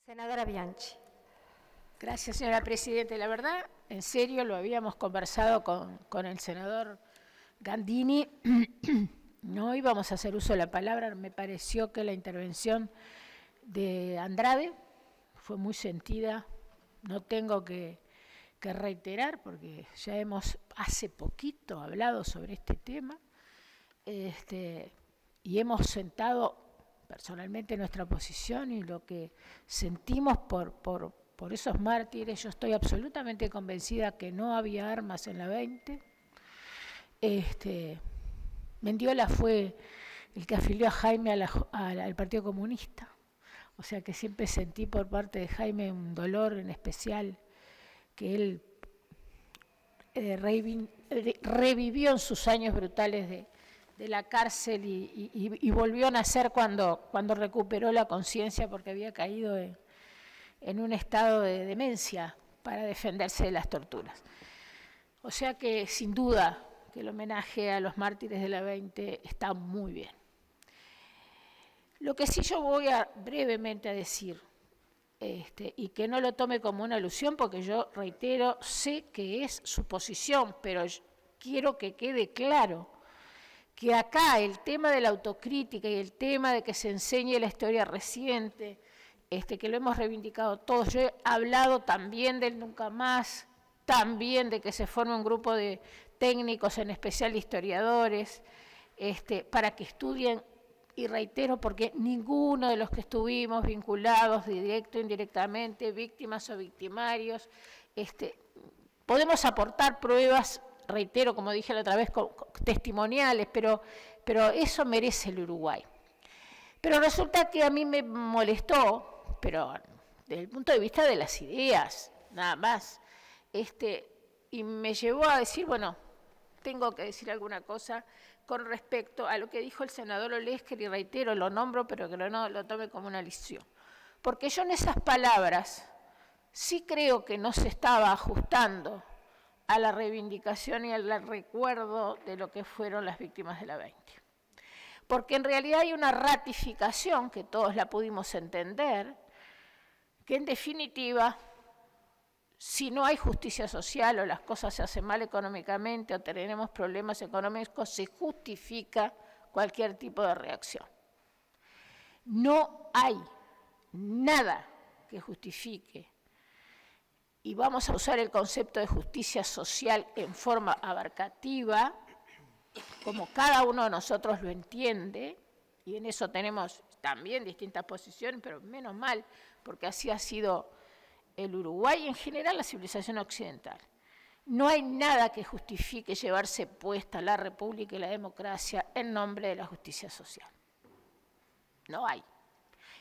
Senadora Bianchi. Gracias, señora Presidenta. La verdad, en serio, lo habíamos conversado con el senador Gandini. No íbamos a hacer uso de la palabra. Me pareció que la intervención de Andrade fue muy sentida. No tengo que reiterar, porque ya hemos hace poquito hablado sobre este tema. Y hemos sentado personalmente nuestra posición y lo que sentimos por esos mártires. Yo estoy absolutamente convencida que no había armas en la 20. Mendiola fue el que afilió a Jaime al Partido Comunista. O sea que siempre sentí por parte de Jaime un dolor en especial que él revivió en sus años brutales de la cárcel y volvió a nacer cuando recuperó la conciencia, porque había caído en un estado de demencia para defenderse de las torturas. O sea que sin duda que el homenaje a los mártires de la 20 está muy bien. Lo que sí yo voy brevemente a decir, y que no lo tome como una alusión, porque yo reitero, sé que es su posición, pero quiero que quede claro que acá el tema de la autocrítica y el tema de que se enseñe la historia reciente, que lo hemos reivindicado todos. Yo he hablado también del Nunca Más, también de que se forme un grupo de técnicos, en especial historiadores, para que estudien, y reitero, porque ninguno de los que estuvimos vinculados, directo o indirectamente, víctimas o victimarios, podemos aportar pruebas, reitero, como dije la otra vez, testimoniales, pero eso merece el Uruguay. Pero resulta que a mí me molestó, pero desde el punto de vista de las ideas, nada más, y me llevó a decir, bueno, tengo que decir alguna cosa con respecto a lo que dijo el senador Olesker, y reitero, lo nombro, pero que no lo tome como una lección. Porque yo en esas palabras sí creo que no se estaba ajustando a la reivindicación y al recuerdo de lo que fueron las víctimas de la 20. Porque en realidad hay una ratificación, que todos la pudimos entender, que en definitiva, si no hay justicia social o las cosas se hacen mal económicamente o tenemos problemas económicos, se justifica cualquier tipo de reacción. No hay nada que justifique, y vamos a usar el concepto de justicia social en forma abarcativa, como cada uno de nosotros lo entiende, y en eso tenemos también distintas posiciones, pero menos mal, porque así ha sido el Uruguay y en general la civilización occidental. No hay nada que justifique llevarse puesta la república y la democracia en nombre de la justicia social. No hay.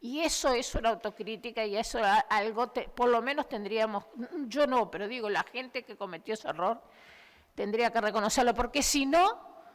Y eso es una autocrítica, y eso algo, por lo menos tendríamos, yo no, pero digo, la gente que cometió ese error tendría que reconocerlo, porque si no,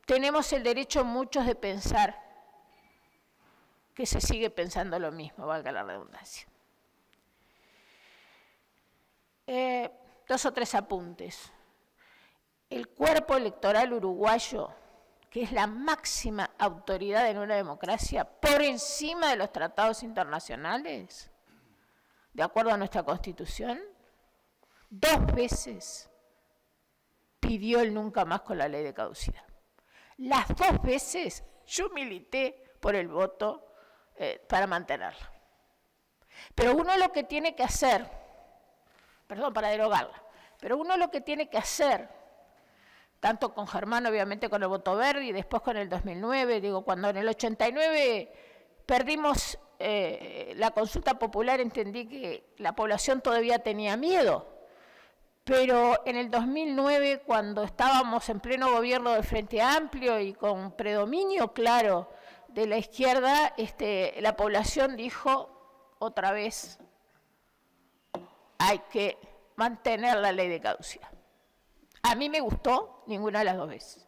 tenemos el derecho muchos de pensar que se sigue pensando lo mismo, valga la redundancia. 2 o 3 apuntes. El cuerpo electoral uruguayo, que es la máxima autoridad en una democracia, por encima de los tratados internacionales, de acuerdo a nuestra Constitución, 2 veces pidió el nunca más con la ley de caducidad. Las 2 veces yo milité por el voto para mantenerla. Pero uno lo que tiene que hacer, para derogarla, pero uno lo que tiene que hacer, tanto con Germán, obviamente con el voto verde, y después con el 2009, digo, cuando en el 89 perdimos la consulta popular, entendí que la población todavía tenía miedo, pero en el 2009, cuando estábamos en pleno gobierno del Frente Amplio y con predominio claro de la izquierda, la población dijo otra vez, hay que mantener la ley de caducidad. A mí me gustó ninguna de las 2 veces.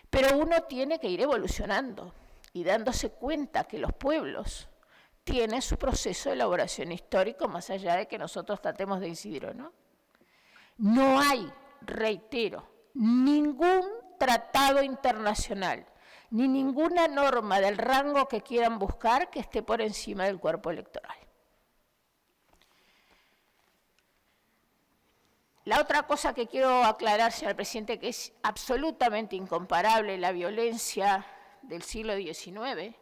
Pero uno tiene que ir evolucionando y dándose cuenta que los pueblos tienen su proceso de elaboración histórico, más allá de que nosotros tratemos de incidir o no. No hay, reitero, ningún tratado internacional, ni ninguna norma del rango que quieran buscar que esté por encima del cuerpo electoral. La otra cosa que quiero aclarar, señor presidente, que es absolutamente incomparable la violencia del siglo XIX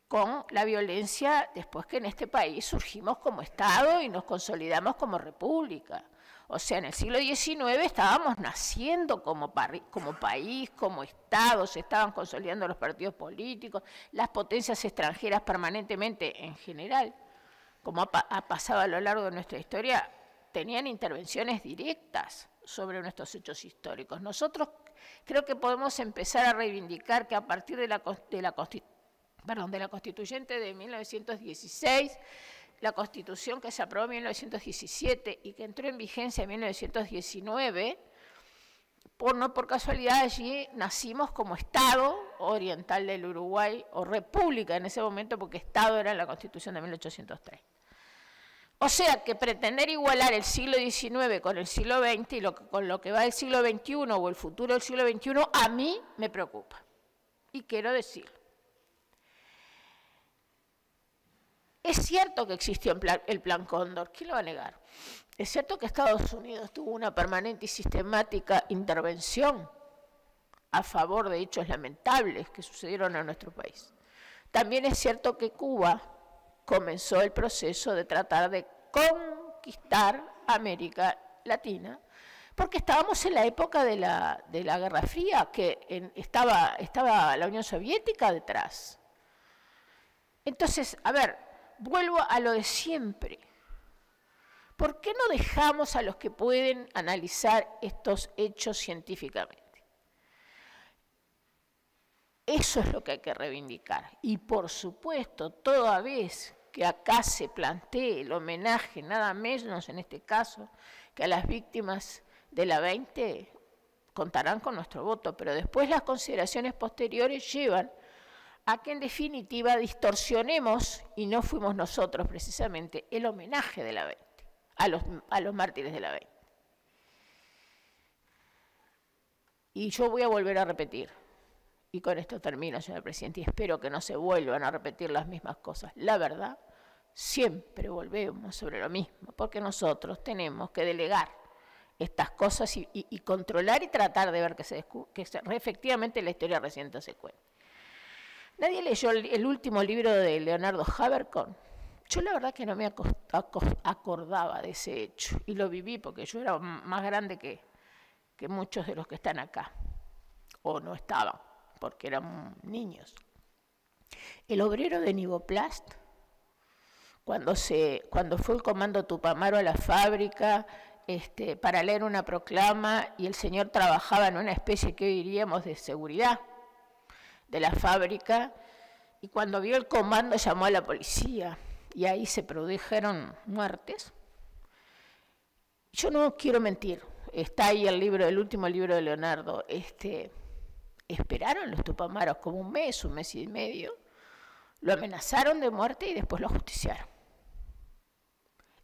con la violencia después que en este país surgimos como Estado y nos consolidamos como república. O sea, en el siglo XIX estábamos naciendo como país, como Estado, se estaban consolidando los partidos políticos, las potencias extranjeras permanentemente en general, como ha pasado a lo largo de nuestra historia, tenían intervenciones directas sobre nuestros hechos históricos. Nosotros creo que podemos empezar a reivindicar que a partir de la Constituyente de 1916, la Constitución que se aprobó en 1917 y que entró en vigencia en 1919, no por casualidad allí nacimos como Estado Oriental del Uruguay, o República en ese momento, porque Estado era la Constitución de 1803. O sea que pretender igualar el siglo XIX con el siglo XX y con lo que va del siglo XXI o el futuro del siglo XXI, a mí me preocupa. Y quiero decirlo. Es cierto que existió el Plan Cóndor, ¿quién lo va a negar? Es cierto que Estados Unidos tuvo una permanente y sistemática intervención a favor de hechos lamentables que sucedieron en nuestro país. También es cierto que Cuba comenzó el proceso de tratar de conquistar América Latina, porque estábamos en la época de la Guerra Fría, que estaba la Unión Soviética detrás. Entonces, a ver, vuelvo a lo de siempre. ¿Por qué no dejamos a los que pueden analizar estos hechos científicamente? Eso es lo que hay que reivindicar. Y por supuesto, toda vez que acá se plantee el homenaje, nada menos en este caso, que a las víctimas de la 20, contarán con nuestro voto, pero después las consideraciones posteriores llevan a que en definitiva distorsionemos, y no fuimos nosotros precisamente, el homenaje de la 20, a los mártires de la 20. Y yo voy a volver a repetir, y con esto termino, señor presidente, y espero que no se vuelvan a repetir las mismas cosas. La verdad, siempre volvemos sobre lo mismo, porque nosotros tenemos que delegar estas cosas y controlar y tratar de ver que efectivamente la historia reciente se cuenta. ¿Nadie leyó el último libro de Leonardo Havercorn? Yo la verdad que no me acordaba de ese hecho, y lo viví porque yo era más grande que muchos de los que están acá, o no estaban, porque eran niños. El obrero de Nivoplast, cuando fue el comando Tupamaro a la fábrica para leer una proclama, y el señor trabajaba en una especie que hoy diríamos de seguridad de la fábrica, y cuando vio el comando llamó a la policía, y ahí se produjeron muertes. Yo no quiero mentir, está ahí el último libro de Leonardo. Esperaron los Tupamaros como un mes y medio, lo amenazaron de muerte y después lo ajusticiaron.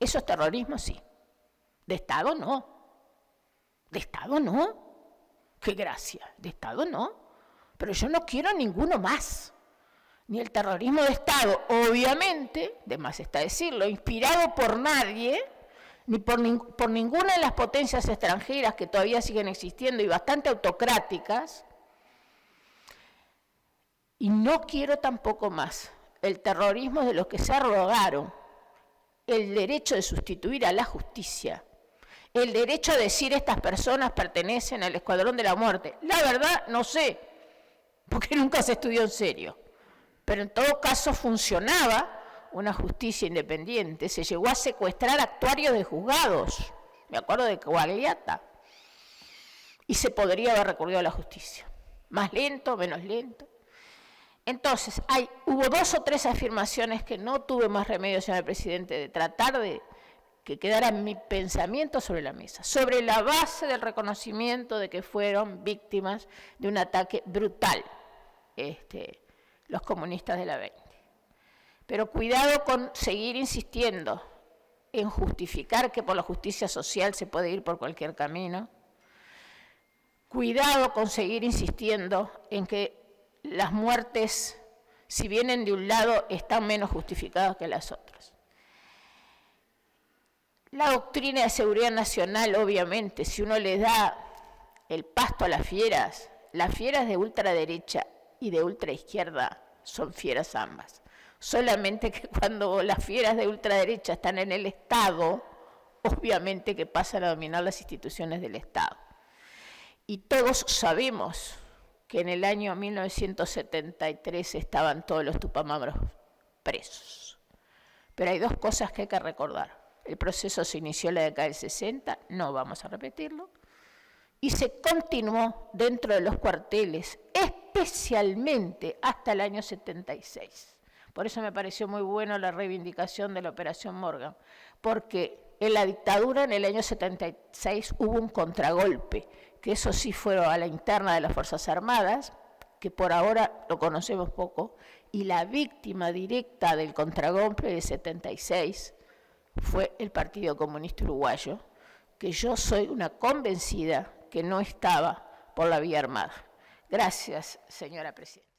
¿Eso es terrorismo? Sí. ¿De Estado? No. ¿De Estado? No. ¡Qué gracia! ¿De Estado? No. Pero yo no quiero ninguno más. Ni el terrorismo de Estado, obviamente, de más está decirlo, inspirado por nadie, ni por ninguna de las potencias extranjeras que todavía siguen existiendo y bastante autocráticas. Y no quiero tampoco más el terrorismo de los que se arrogaron el derecho de sustituir a la justicia, el derecho a decir estas personas pertenecen al escuadrón de la muerte. La verdad, no sé, porque nunca se estudió en serio. Pero en todo caso funcionaba una justicia independiente. Se llegó a secuestrar actuarios de juzgados, me acuerdo de Coagliata, y se podría haber recurrido a la justicia. Más lento, menos lento. Entonces, hubo 2 o 3 afirmaciones que no tuve más remedio, señor presidente, de tratar de que quedara mi pensamiento sobre la mesa, sobre la base del reconocimiento de que fueron víctimas de un ataque brutal, los comunistas de la 20. Pero cuidado con seguir insistiendo en justificar que por la justicia social se puede ir por cualquier camino. Cuidado con seguir insistiendo en que las muertes, si vienen de un lado, están menos justificadas que las otras. La doctrina de seguridad nacional, obviamente, si uno le da el pasto a las fieras de ultraderecha y de ultraizquierda son fieras ambas. Solamente que cuando las fieras de ultraderecha están en el Estado, obviamente que pasan a dominar las instituciones del Estado. Y todos sabemos que en el año 1973 estaban todos los tupamaros presos. Pero hay dos cosas que hay que recordar. El proceso se inició en la década del 60, no vamos a repetirlo, y se continuó dentro de los cuarteles, especialmente hasta el año 76. Por eso me pareció muy bueno la reivindicación de la Operación Morgan, porque en la dictadura en el año 76 hubo un contragolpe, que eso sí fue a la interna de las Fuerzas Armadas, que por ahora lo conocemos poco, y la víctima directa del contragolpe de 76 fue el Partido Comunista Uruguayo, que yo soy una convencida que no estaba por la vía armada. Gracias, señora presidenta.